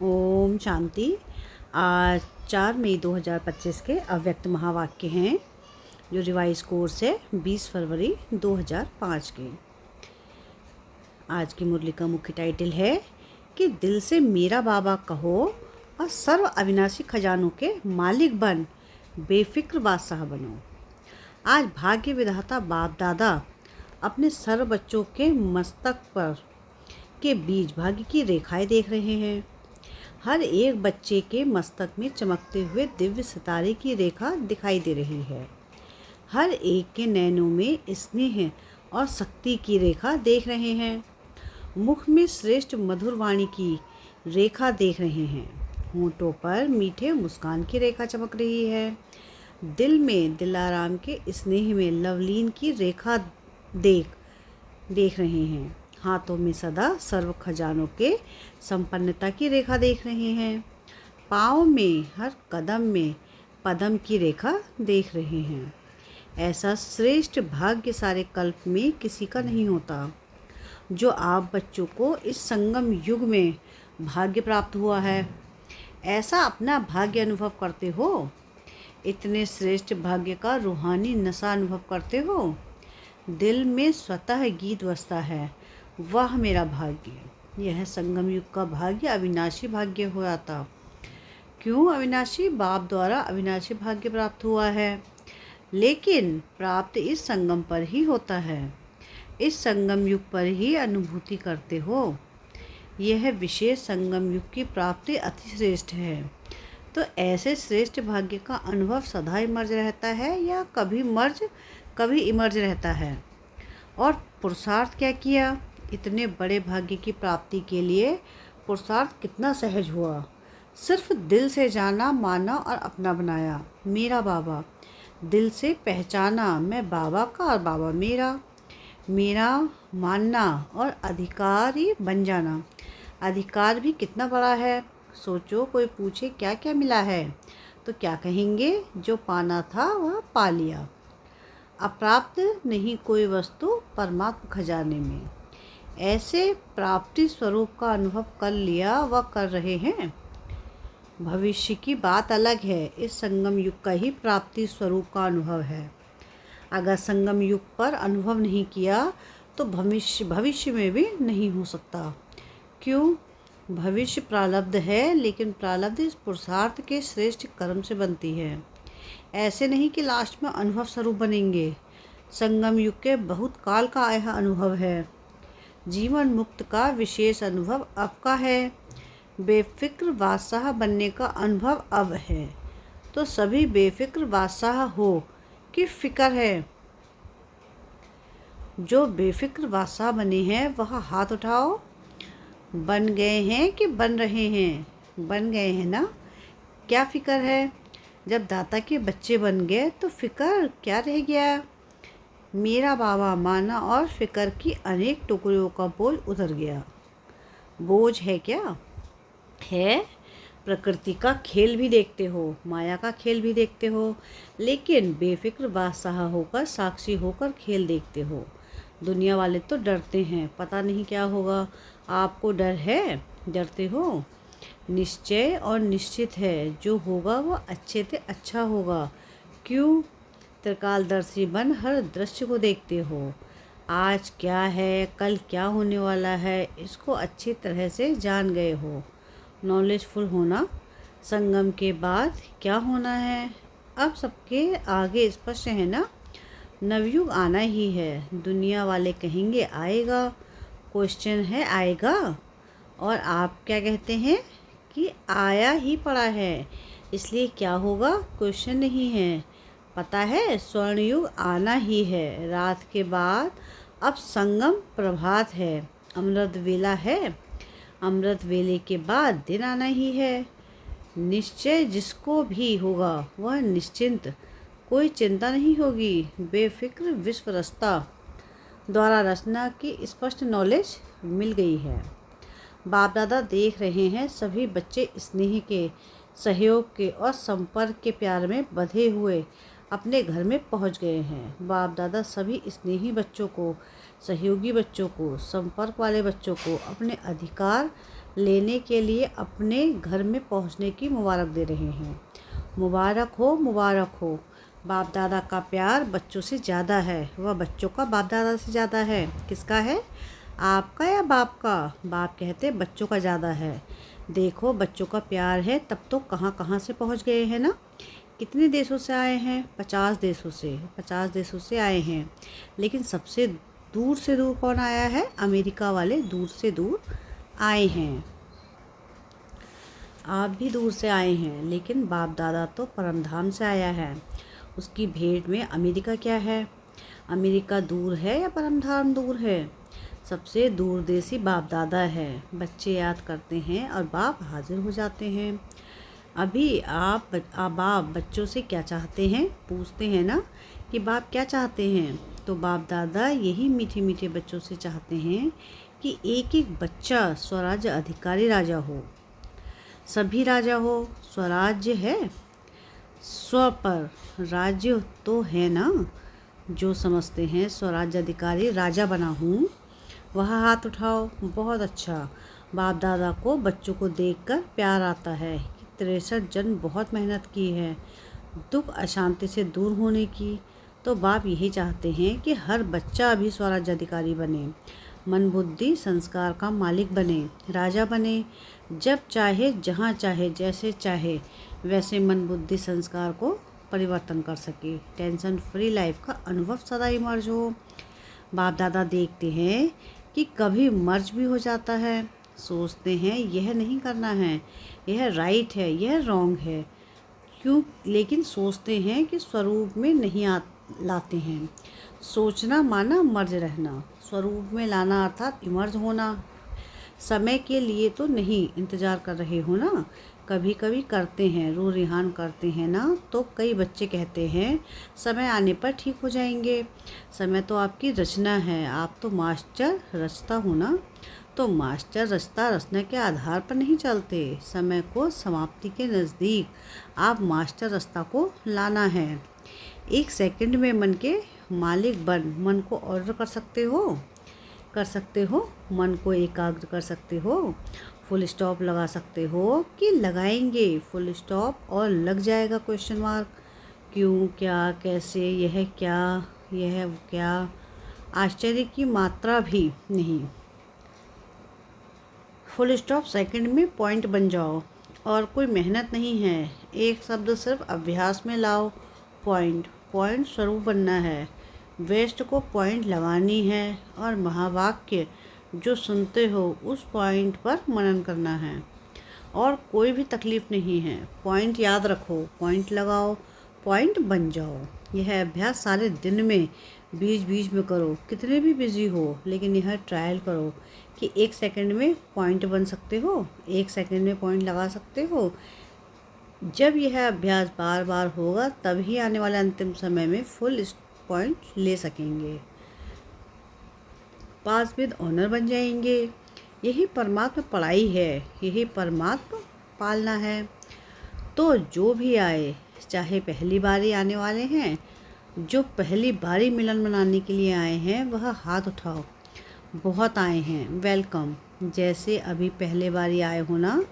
ओम शांति। आज 4 मई 2025 के अव्यक्त महावाक्य हैं जो रिवाइज कोर्स है 20 फरवरी 2005 के। आज की मुरली का मुख्य टाइटल है कि दिल से मेरा बाबा कहो और सर्व अविनाशी खजानों के मालिक बन, बेफिक्र बादशाह बनो। आज भाग्य विधाता बाप दादा अपने सर्व बच्चों के मस्तक पर के बीच भाग्य की रेखाएं देख रहे हैं। हर एक बच्चे के मस्तक में चमकते हुए दिव्य सितारे की रेखा दिखाई दे रही है। हर एक के नैनों में स्नेह और शक्ति की रेखा देख रहे हैं। मुख में श्रेष्ठ मधुर वाणी की रेखा देख रहे हैं। होंठों पर मीठे मुस्कान की रेखा चमक रही है। दिल में दिलाराम के स्नेह में लवलीन की रेखा देख रहे हैं। हाथों में सदा सर्व खजानों के संपन्नता की रेखा देख रहे हैं। पाँव में हर कदम में पदम की रेखा देख रहे हैं। ऐसा श्रेष्ठ भाग्य सारे कल्प में किसी का नहीं होता जो आप बच्चों को इस संगम युग में भाग्य प्राप्त हुआ है। ऐसा अपना भाग्य अनुभव करते हो। इतने श्रेष्ठ भाग्य का रूहानी नशा अनुभव करते हो। दिल में स्वतः गीत बजता है, वह मेरा भाग्य। यह संगम युग का भाग्य अविनाशी भाग्य हुआ था। क्यों अविनाशी? बाप द्वारा अविनाशी भाग्य प्राप्त हुआ है, लेकिन प्राप्त इस संगम पर ही होता है। इस संगम युग पर ही अनुभूति करते हो। यह विशेष संगम युग की प्राप्ति अति श्रेष्ठ है। तो ऐसे श्रेष्ठ भाग्य का अनुभव सदा इमर्ज रहता है या कभी इमर्ज रहता है। और पुरुषार्थ क्या किया? इतने बड़े भाग्य की प्राप्ति के लिए पुरुषार्थ कितना सहज हुआ। सिर्फ दिल से जाना, माना और अपना बनाया मेरा बाबा। दिल से पहचाना मैं बाबा का और बाबा मेरा मानना और अधिकारी बन जाना। अधिकार भी कितना बड़ा है। सोचो, कोई पूछे क्या क्या मिला है तो क्या कहेंगे? जो पाना था वह पा लिया। अप्राप्त नहीं कोई वस्तु परमात्मा खजाने में। ऐसे प्राप्ति स्वरूप का अनुभव कर लिया व कर रहे हैं। भविष्य की बात अलग है। इस संगम युग का ही प्राप्ति स्वरूप का अनुभव है। अगर संगम युग पर अनुभव नहीं किया तो भविष्य में भी नहीं हो सकता। क्यों? भविष्य प्रारब्ध है, लेकिन प्रारब्ध इस पुरुषार्थ के श्रेष्ठ कर्म से बनती है। ऐसे नहीं कि लास्ट में अनुभव स्वरूप बनेंगे। संगम युग के बहुत काल का यह अनुभव है। जीवन मुक्त का विशेष अनुभव अब का है। बेफिक्र बादशाह बनने का अनुभव अब है। तो सभी बेफिक्र बादशाह हो कि फिक्र है? जो बेफिक्र बादशाह बने हैं वह हाथ उठाओ। बन गए हैं कि बन रहे हैं? बन गए हैं ना। क्या फिक्र है? जब दाता के बच्चे बन गए तो फिक्र क्या रह गया? मेरा बाबा माना और फिक्र की अनेक टुकड़ियों का बोझ उतर गया। बोझ है क्या? है। प्रकृति का खेल भी देखते हो, माया का खेल भी देखते हो, लेकिन बेफिक्र बादशाह होकर, साक्षी होकर खेल देखते हो। दुनिया वाले तो डरते हैं, पता नहीं क्या होगा। आपको डर है? डरते हो? निश्चय और निश्चित है, जो होगा वह अच्छे से अच्छा होगा। क्यों? त्रिकालदर्शी बन हर दृश्य को देखते हो। आज क्या है, कल क्या होने वाला है, इसको अच्छी तरह से जान गए हो। नॉलेजफुल होना। संगम के बाद क्या होना है अब सबके आगे स्पष्ट है ना। नवयुग आना ही है। दुनिया वाले कहेंगे आएगा। क्वेश्चन है आएगा, और आप क्या कहते हैं कि आया ही पड़ा है, इसलिए क्या होगा क्वेश्चन नहीं है। पता है स्वर्ण युग आना ही है। रात के बाद अब संगम प्रभात है। अमृत वेला है। अमृत वेले के बाद दिन आना ही है। निश्चय जिसको भी होगा वह निश्चिंत, कोई चिंता नहीं होगी। बेफिक्र विश्व रचता द्वारा रचना की स्पष्ट नॉलेज मिल गई है। बाप दादा देख रहे हैं सभी बच्चे स्नेह के, सहयोग के और संपर्क के प्यार में बंधे हुए अपने घर में पहुंच गए हैं। बाप दादा सभी स्नेही बच्चों को, सहयोगी बच्चों को, संपर्क वाले बच्चों को अपने अधिकार लेने के लिए अपने घर में पहुंचने की मुबारक दे रहे हैं। मुबारक हो, मुबारक हो। बाप दादा का प्यार बच्चों से ज़्यादा है, वह बच्चों का बाप दादा से ज़्यादा है। किसका है? आपका या बाप का? बाप कहते बच्चों का ज़्यादा है। देखो बच्चों का प्यार है तब तो कहाँ कहाँ से पहुँच गए हैं ना। कितने देशों से आए हैं? 50 देशों से। 50 देशों से आए हैं। लेकिन सबसे दूर से दूर कौन आया है? अमेरिका वाले दूर से दूर आए हैं। आप भी दूर से आए हैं, लेकिन बाप दादा तो परमधाम से आया है। उसकी भेंट में अमेरिका क्या है? अमेरिका दूर है या परमधाम दूर है? सबसे दूरदेशी बाप दादा है। बच्चे याद करते हैं और बाप हाजिर हो जाते हैं। अभी बाप बच्चों से क्या चाहते हैं? पूछते हैं ना कि बाप क्या चाहते हैं? तो बाप दादा यही मीठे मीठे बच्चों से चाहते हैं कि एक एक बच्चा स्वराज्य अधिकारी राजा हो। सभी राजा हो। स्वराज्य है, स्व पर राज्य तो है ना। जो समझते हैं स्वराज्य अधिकारी राजा बना हूँ, वह हाथ उठाओ। बहुत अच्छा। बाप दादा को बच्चों को देखकर प्यार आता है कि 63 जन्म बहुत मेहनत की है दुख अशांति से दूर होने की। तो बाप यही चाहते हैं कि हर बच्चा अभी स्वराज्य अधिकारी बने, मन बुद्धि संस्कार का मालिक बने, राजा बने। जब चाहे, जहाँ चाहे, जैसे चाहे वैसे मन बुद्धि संस्कार को परिवर्तन कर सके। टेंशन फ्री लाइफ का अनुभव सदा इमर्ज हो। बाप दादा देखते हैं कि कभी मर्ज भी हो जाता है। सोचते हैं यह नहीं करना है, यह राइट है, यह रॉन्ग है। क्यों? लेकिन सोचते हैं कि स्वरूप में नहीं लाते हैं। सोचना माना मर्ज रहना, स्वरूप में लाना अर्थात इमर्ज होना। समय के लिए तो नहीं इंतज़ार कर रहे हो ना। कभी कभी करते हैं, रू रिहान करते हैं ना। तो कई बच्चे कहते हैं समय आने पर ठीक हो जाएंगे। समय तो आपकी रचना है, आप तो मास्टर रचता हो ना। तो मास्टर रचता रचना के आधार पर नहीं चलते। समय को समाप्ति के नज़दीक आप मास्टर रचता को लाना है। एक सेकंड में मन के मालिक बन मन को ऑर्डर कर सकते हो, मन को एकाग्र कर सकते हो। फुल स्टॉप लगा सकते हो कि लगाएंगे फुल स्टॉप और लग जाएगा क्वेश्चन मार्क। क्यों, क्या, कैसे, यह क्या, यह क्या, आश्चर्य की मात्रा भी नहीं। फुल स्टॉप सेकंड में पॉइंट बन जाओ। और कोई मेहनत नहीं है, एक शब्द सिर्फ अभ्यास में लाओ। पॉइंट स्वरूप बनना है। वेस्ट को पॉइंट लगानी है और महावाक्य जो सुनते हो उस पॉइंट पर मनन करना है। और कोई भी तकलीफ नहीं है। पॉइंट याद रखो, पॉइंट लगाओ, पॉइंट बन जाओ। यह अभ्यास सारे दिन में बीच बीच में करो, कितने भी बिजी हो, लेकिन यह ट्रायल करो कि 1 सेकंड में पॉइंट बन सकते हो, 1 सेकंड में पॉइंट लगा सकते हो। जब यह अभ्यास बार बार होगा तभी आने वाले अंतिम समय में फुल पॉइंट ले सकेंगे, पास विद ऑनर बन जाएंगे। यही परमात्मा पढ़ाई है, यही परमात्मा पालना है। तो जो भी आए, चाहे पहली बारी आने वाले हैं, जो पहली बारी मिलन मनाने के लिए आए हैं, वह हाथ उठाओ। बहुत आए हैं, वेलकम। जैसे अभी पहले बारी आए हो ना,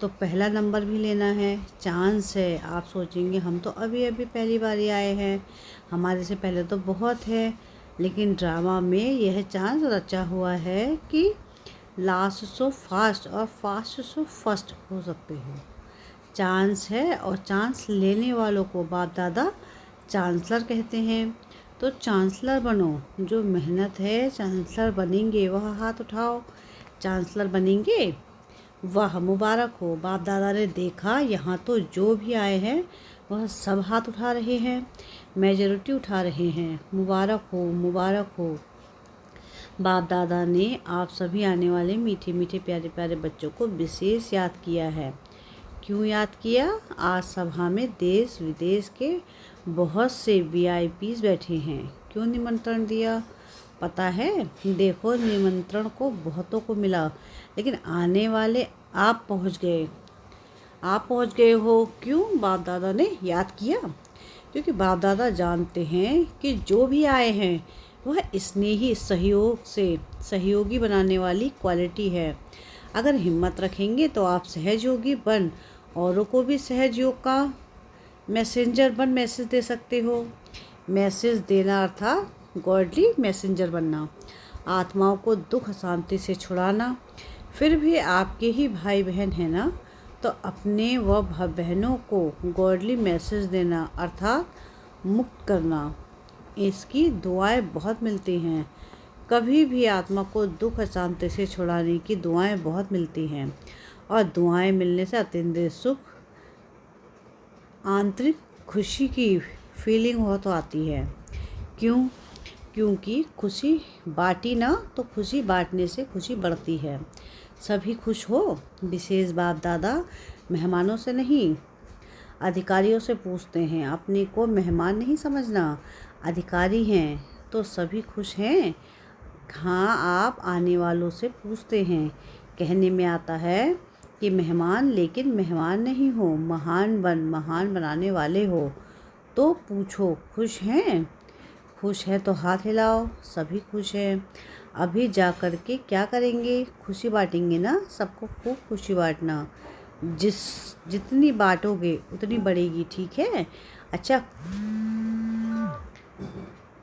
तो पहला नंबर भी लेना है, चांस है। आप सोचेंगे हम तो अभी अभी पहली बारी आए हैं, हमारे से पहले तो बहुत है। लेकिन ड्रामा में यह चांस रचा हुआ है कि लास्ट सो फास्ट और फास्ट सो फर्स्ट हो सकते हो। चांस है और चांस लेने वालों को बाप दादा चांसलर कहते हैं। तो चांसलर बनो, जो मेहनत है चांसलर बनेंगे वह हाथ उठाओ। चांसलर बनेंगे, वाह मुबारक हो। बाप दादा ने देखा यहाँ तो जो भी आए हैं वह सब हाथ उठा रहे हैं, मेजॉरिटी उठा रहे हैं। मुबारक हो, मुबारक हो। बाप दादा ने आप सभी आने वाले मीठे मीठे प्यारे प्यारे बच्चों को विशेष याद किया है। क्यों याद किया? आज सभा में देश विदेश के बहुत से VIPs बैठे हैं। क्यों निमंत्रण दिया? पता है, देखो निमंत्रण को बहुतों को मिला, लेकिन आने वाले आप पहुंच गए हो। क्यों? बाप दादा ने याद किया। क्योंकि बाप दादा जानते हैं कि जो भी आए हैं वह स्नेही सहयोगी बनाने वाली क्वालिटी है। अगर हिम्मत रखेंगे तो आप सहयोगी बन औरों को भी सहयोग का मैसेंजर बन मैसेज दे सकते हो। मैसेज देना अर्थात गॉडली मैसेंजर बनना, आत्माओं को दुख शांति से छुड़ाना। फिर भी आपके ही भाई बहन हैं ना, तो अपने व बहनों को गॉडली मैसेज देना अर्थात मुक्त करना। इसकी दुआएं बहुत मिलती हैं। कभी भी आत्मा को दुख शांति से छुड़ाने की दुआएं बहुत मिलती हैं, और दुआएं मिलने से अतीन्द्रिय सुख, आंतरिक खुशी की फीलिंग बहुत आती है। क्यों? क्योंकि खुशी बांटी ना तो खुशी बांटने से खुशी बढ़ती है। सभी खुश हो। विशेष बाप दादा मेहमानों से नहीं, अधिकारियों से पूछते हैं। अपने को मेहमान नहीं समझना, अधिकारी हैं तो सभी खुश हैं। हाँ, आप आने वालों से पूछते हैं। कहने में आता है कि मेहमान, लेकिन मेहमान नहीं हो, महान बनाने वाले हो। तो पूछो, खुश हैं? खुश है तो हाथ हिलाओ। सभी खुश हैं। अभी जा कर के क्या करेंगे? खुशी बांटेंगे ना। सबको खूब खुशी बांटना। जितनी बांटोगे उतनी बढ़ेगी, ठीक है? अच्छा,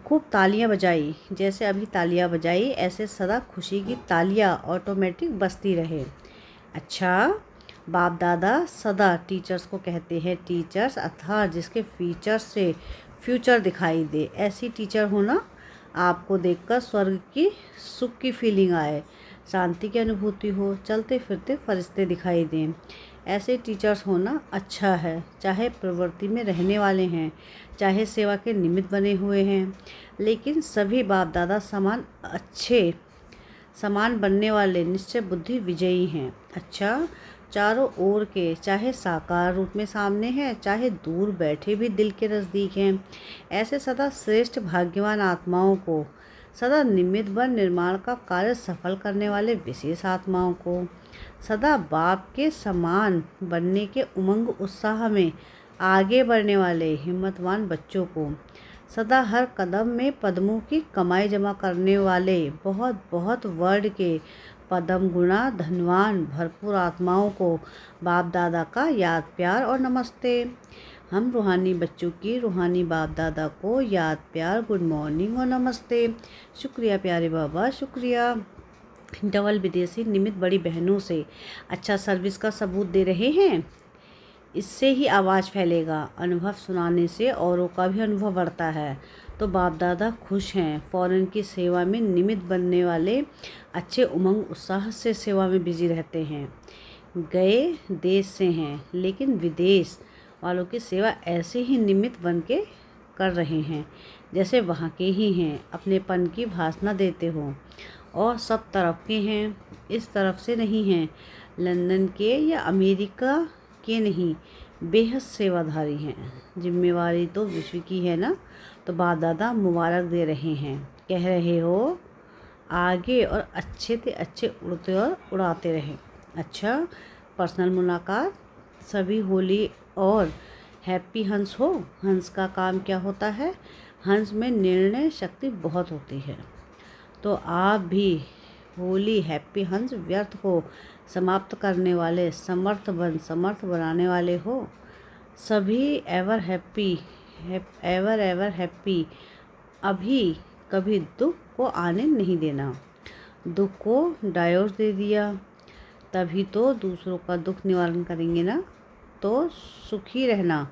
खूब तालियां बजाई। जैसे अभी तालियां बजाई, ऐसे सदा खुशी की तालियां ऑटोमेटिक बजती रहे। अच्छा, बाप दादा सदा टीचर्स को कहते हैं, टीचर्स अर्थात जिसके फीचर्स से फ्यूचर दिखाई दे। ऐसी टीचर होना आपको देखकर स्वर्ग की सुख की फीलिंग आए, शांति की अनुभूति हो, चलते फिरते फरिश्ते दिखाई दें। ऐसे टीचर्स होना अच्छा है। चाहे प्रवृत्ति में रहने वाले हैं, चाहे सेवा के निमित्त बने हुए हैं, लेकिन सभी बाप दादा समान बनने वाले निश्चय बुद्धि विजयी हैं। अच्छा, चारों ओर के, चाहे साकार रूप में सामने हैं, चाहे दूर बैठे भी दिल के नज़दीक हैं, ऐसे सदा श्रेष्ठ भाग्यवान आत्माओं को, सदा निमित्त बन निर्माण का कार्य सफल करने वाले विशेष आत्माओं को, सदा बाप के समान बनने के उमंग उत्साह में आगे बढ़ने वाले हिम्मतवान बच्चों को, सदा हर कदम में पद्मों की कमाई जमा करने वाले बहुत बहुत वर्ड के पद्म गुणा धनवान भरपूर आत्माओं को बाप दादा का याद प्यार और नमस्ते। हम रूहानी बच्चों की रूहानी बाप दादा को याद प्यार, गुड मॉर्निंग और नमस्ते। शुक्रिया प्यारे बाबा, शुक्रिया। डबल विदेशी निमित्त बड़ी बहनों से अच्छा सर्विस का सबूत दे रहे हैं। इससे ही आवाज़ फैलेगा। अनुभव सुनाने से औरों का भी अनुभव बढ़ता है। तो बाप दादा खुश हैं। फॉरेन की सेवा में निमित्त बनने वाले अच्छे उमंग उत्साह से सेवा में बिजी रहते हैं। गए देश से हैं, लेकिन विदेश वालों की सेवा ऐसे ही निमित्त बन के कर रहे हैं जैसे वहाँ के ही हैं। अपनेपन की भाषा देते हो और सब तरफ के हैं, इस तरफ से नहीं हैं, लंदन के या अमेरिका के नहीं, बेहद सेवाधारी हैं। जिम्मेवारी तो विश्व की है ना। तो बाप दादा मुबारक दे रहे हैं, कह रहे हो आगे और अच्छे से अच्छे उड़ते और उड़ाते रहें। अच्छा, पर्सनल मुलाकात। सभी होली और हैप्पी हंस हो। हंस का काम क्या होता है? हंस में निर्णय शक्ति बहुत होती है। तो आप भी होली हैप्पी हंस व्यर्थ को समाप्त करने वाले समर्थ बनाने वाले हो। सभी एवर एवर हैप्पी। अभी कभी दुख को आने नहीं देना। दुख को डायोस दे दिया, तभी तो दूसरों का दुख निवारण करेंगे ना। तो सुखी रहना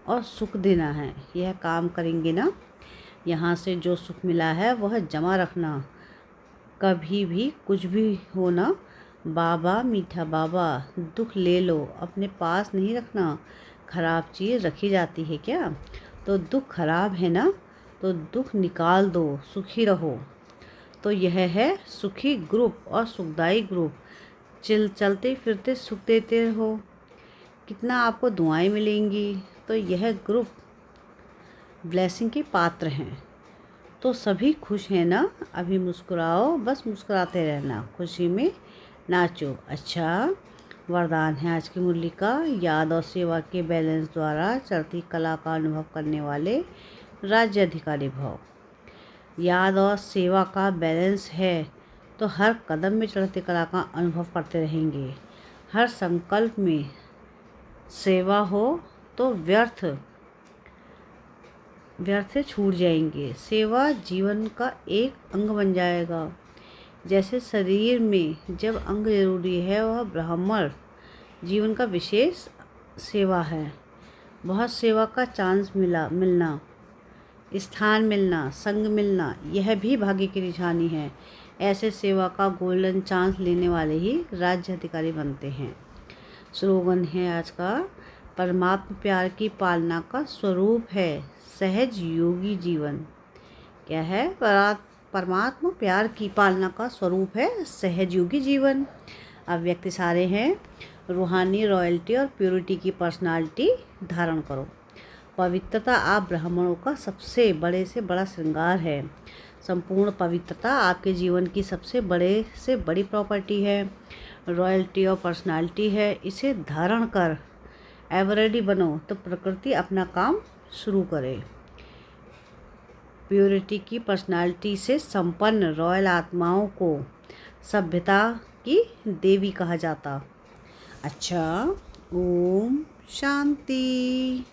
और सुख देना है, यह काम करेंगे ना। यहाँ से जो सुख मिला है वह जमा रखना। कभी भी कुछ भी हो ना, बाबा मीठा बाबा, दुख ले लो, अपने पास नहीं रखना। खराब चीज़ रखी जाती है क्या? तो दुख खराब है ना, तो दुख निकाल दो, सुखी रहो। तो यह है सुखी ग्रुप और सुखदाई ग्रुप। चलते फिरते सुख देते रहो। कितना आपको दुआएं मिलेंगी। तो यह ग्रुप ब्लेसिंग के पात्र हैं। तो सभी खुश हैं ना। अभी मुस्कुराओ, बस मुस्कुराते रहना, खुशी में नाचो। अच्छा, वरदान है आज की मुरली का। याद और सेवा के बैलेंस द्वारा चढ़ती कला का अनुभव करने वाले राज्य अधिकारी भव। याद और सेवा का बैलेंस है तो हर कदम में चढ़ती कला का अनुभव करते रहेंगे। हर संकल्प में सेवा हो तो व्यर्थ से छूट जाएंगे। सेवा जीवन का एक अंग बन जाएगा। जैसे शरीर में जब अंग जरूरी है, वह ब्राह्मण जीवन का विशेष सेवा है। बहुत सेवा का चांस मिलना, स्थान मिलना, संग मिलना, यह भी भाग्य की निशानी है। ऐसे सेवा का गोल्डन चांस लेने वाले ही राज्य अधिकारी बनते हैं। स्लोगन है आज का, परमात्मा प्यार की पालना का स्वरूप है सहज योगी जीवन। क्या है? परमात्मा प्यार की पालना का स्वरूप है सहज योगी जीवन। अब व्यक्ति सारे हैं, रूहानी रॉयल्टी और प्योरिटी की पर्सनालिटी धारण करो। पवित्रता आप ब्राह्मणों का सबसे बड़े से बड़ा श्रृंगार है। संपूर्ण पवित्रता आपके जीवन की सबसे बड़े से बड़ी प्रॉपर्टी है। रॉयल्टी और पर्सनालिटी है, इसे धारण कर एवरेडी बनो तो प्रकृति अपना काम शुरू करे। प्योरिटी की पर्सनालिटी से संपन्न रॉयल आत्माओं को सभ्यता की देवी कहा जाता। अच्छा, ओम शांति।